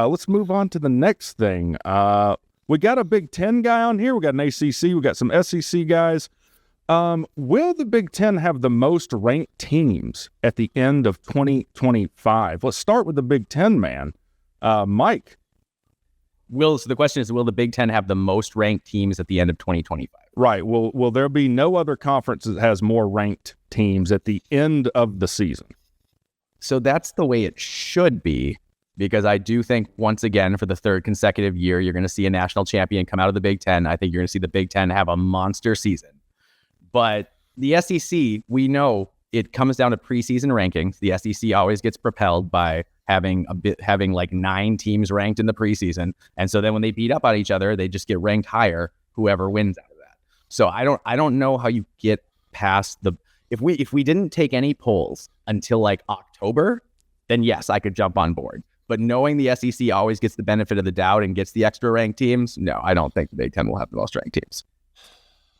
Let's move on to the next thing. We got a Big Ten guy on here. We got an ACC. We got some SEC guys. Will the Big Ten have the most ranked teams at the end of 2025? Let's start with the Big Ten, man. Mike. So the question is, will the Big Ten have the most ranked teams at the end of 2025? Right. Will there be no other conference that has more ranked teams at the end of the season? So that's the way it should be, because I do think, once again, for the third consecutive year, you're going to see a national champion come out of the Big Ten. I think you're going to see the Big Ten have a monster season. But the SEC, we know it comes down to preseason rankings. The SEC always gets propelled by having like 9 teams ranked in the preseason. And so then when they beat up on each other, they just get ranked higher, whoever wins out of that. So I don't know how you get past if we didn't take any polls until like October, then yes, I could jump on board. But knowing the SEC always gets the benefit of the doubt and gets the extra ranked teams, no, I don't think the Big Ten will have the most ranked teams.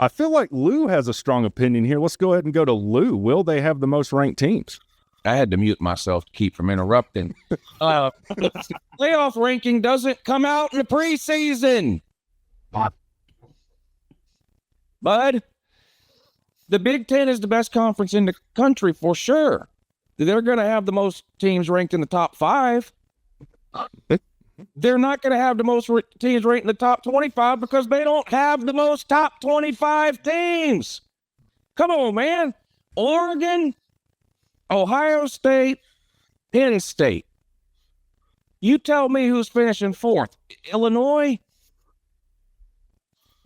I feel like Lou has a strong opinion here. Let's go ahead and go to Lou. Will they have the most ranked teams? I had to mute myself to keep from interrupting. Playoff ranking doesn't come out in the preseason. Bud, the Big Ten is the best conference in the country for sure. They're going to have the most teams ranked in the top 5. They're not going to have the most teams ranked in the top 25 because they don't have the most top 25 teams. Come on, man. Oregon, Ohio State, Penn State. You tell me who's finishing 4th. Illinois?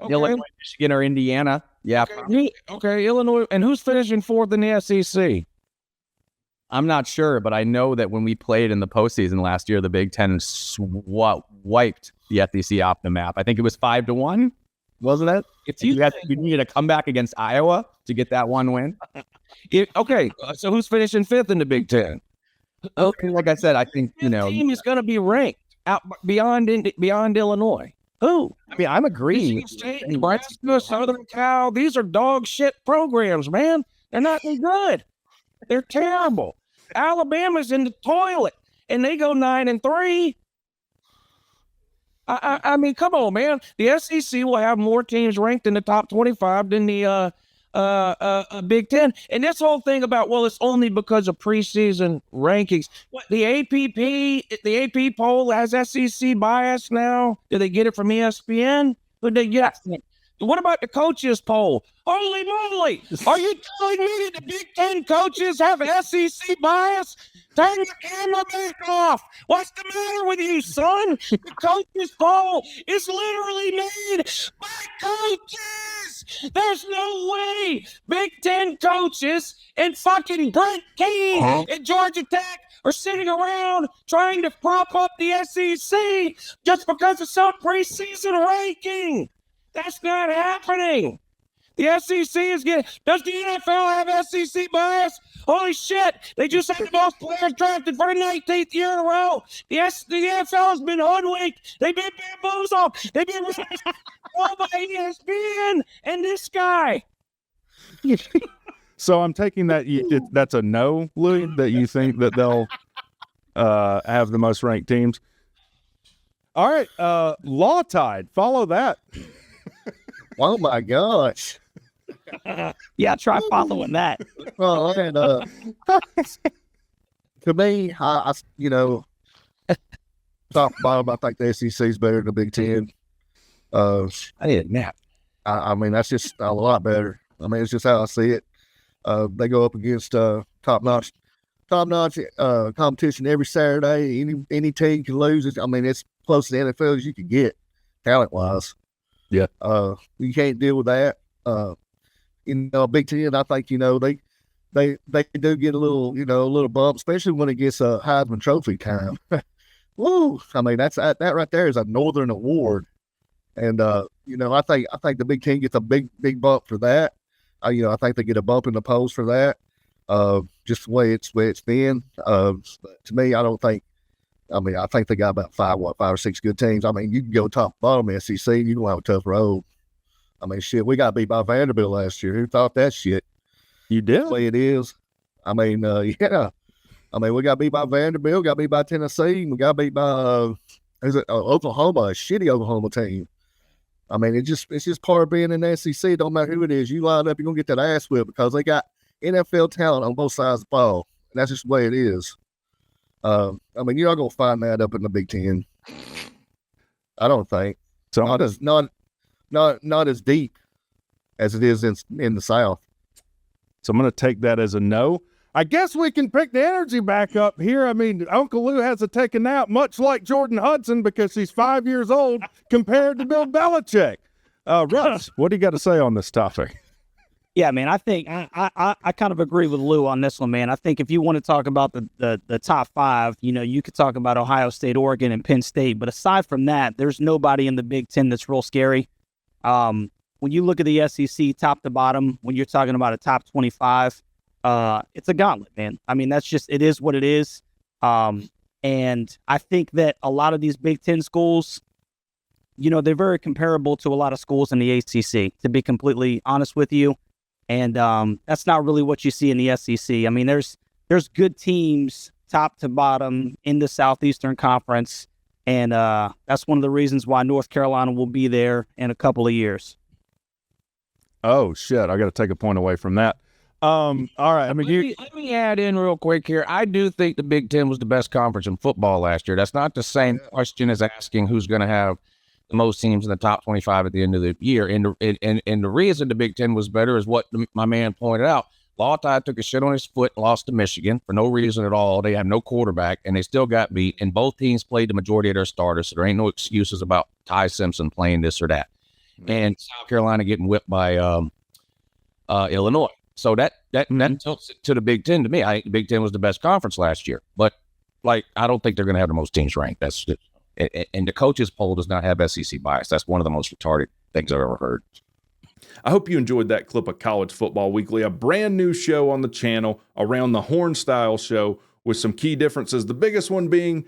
Okay. Illinois, Michigan, or Indiana. Yeah. Okay, Illinois. And who's finishing 4th in the SEC? I'm not sure, but I know that when we played in the postseason last year, the Big Ten wiped the SEC off the map. I think it was 5-1, wasn't it? You needed a comeback against Iowa to get that one win. Okay, so who's finishing 5th in the Big Ten? Okay, like I said, I think team is going to be ranked out beyond Illinois. Who? I mean, I'm agreeing. Michigan State, Nebraska, Southern Cal. These are dog shit programs, man. They're not any good. They're terrible. Alabama's in the toilet, and they go 9-3. I mean, come on, man. The SEC will have more teams ranked in the top 25 than the Big Ten. And this whole thing about, well, it's only because of preseason rankings. What, the AP poll has SEC bias now? Did they get it from ESPN? Who did they get it? What about the coaches poll? Holy moly! Are you telling me that the Big Ten coaches have SEC bias? Turn the camera back off. What's the matter with you, son? The coaches poll is literally made by coaches. There's no way Big Ten coaches and fucking Brent Key at Georgia Tech are sitting around trying to prop up the SEC just because of some preseason ranking. That's not happening. The SEC is getting... Does the NFL have SEC bias? Holy shit. They just had the most players drafted for the 19th year in a row. The NFL has been hoodwinked. They've been bamboozled. They've been rolled by ESPN and this guy. So I'm taking that that's a no, Louis, that you think that they'll have the most ranked teams. All right, Law Tide, follow that. Oh my gosh! Yeah, try following that. Well, and to me, I top to bottom, I think the SEC is better than the Big Ten. I need a nap. I mean, that's just a lot better. I mean, it's just how I see it. They go up against top-notch competition every Saturday. Any team can lose. I mean, it's close to the NFL as you can get, talent-wise. Yeah. You can't deal with that. Big Ten, I think, they do get a little bump, especially when it gets a Heisman Trophy time. Woo! I mean, that right there is a Northern award. And, I think the Big Ten gets a big bump for that. I think they get a bump in the polls for that. Just the way it's been. To me, I think they got about 5 or 6 good teams. I mean, you can go top to bottom SEC, you don't have a tough road. I mean, shit, we got beat by Vanderbilt last year. Who thought that shit? You did? That's the way it is. I mean, yeah. I mean, we got beat by Vanderbilt, got beat by Tennessee, we got beat by Oklahoma, a shitty Oklahoma team. I mean, it's just part of being in the SEC. It don't matter who it is. You line up, you're gonna get that ass whipped because they got NFL talent on both sides of the ball. And that's just the way it is. I mean, you're not gonna find that up in the Big Ten. I don't think. So Not as deep as it is in the South. So I'm going to take that as a no. I guess we can pick the energy back up here. I mean, Uncle Lou has to take a nap, much like Jordan Hudson, because he's 5 years old compared to Bill Belichick. Russ, what do you got to say on this topic? Yeah, man, I think I kind of agree with Lou on this one, man. I think if you want to talk about the top five, you could talk about Ohio State, Oregon, and Penn State. But aside from that, there's nobody in the Big Ten that's real scary. When you look at the SEC top to bottom, when you're talking about a top 25, it's a gauntlet, man. I mean, it is what it is. And I think that a lot of these Big Ten schools, they're very comparable to a lot of schools in the ACC, to be completely honest with you. And that's not really what you see in the SEC. I mean, there's good teams top to bottom in the Southeastern Conference. And that's one of the reasons why North Carolina will be there in a couple of years. Oh, shit. I got to take a point away from that. All right. I mean, let me add in real quick here. I do think the Big Ten was the best conference in football last year. That's not the same question as asking who's going to have the most teams in the top 25 at the end of the year. And the reason the Big Ten was better is what my man pointed out. Lawtide took a shit on his foot and lost to Michigan for no reason at all. They have no quarterback, and they still got beat. And both teams played the majority of their starters, so there ain't no excuses about Ty Simpson playing this or that. And South Carolina getting whipped by Illinois. So that tilts it to the Big Ten to me. I think the Big Ten was the best conference last year. But, I don't think they're going to have the most teams ranked. That's just, and the coaches poll does not have SEC bias. That's one of the most retarded things I've ever heard. I hope you enjoyed that clip of College Football Weekly, a brand new show on the channel around the Horn Style Show with some key differences. The biggest one being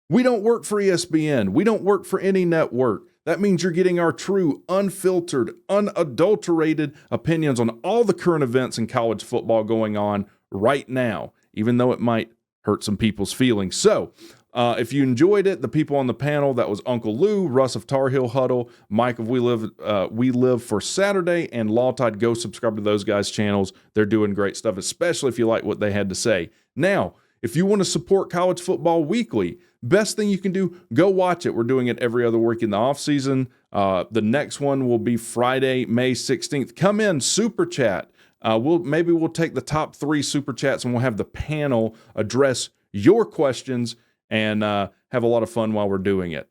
we don't work for ESPN. We don't work for any network. That means you're getting our true, unfiltered, unadulterated opinions on all the current events in college football going on right now, even though it might hurt some people's feelings. So, if you enjoyed it, the people on the panel, that was Uncle Lou, Russ of Tar Heel Huddle, Mike of We Live for Saturday, and Lawtide. Go subscribe to those guys' channels. They're doing great stuff, especially if you like what they had to say. Now, if you want to support College Football Weekly, best thing you can do, go watch it. We're doing it every other week in the off season. The next one will be Friday, May 16th. Come in, super chat. We'll take the top 3 super chats, and we'll have the panel address your questions and have a lot of fun while we're doing it.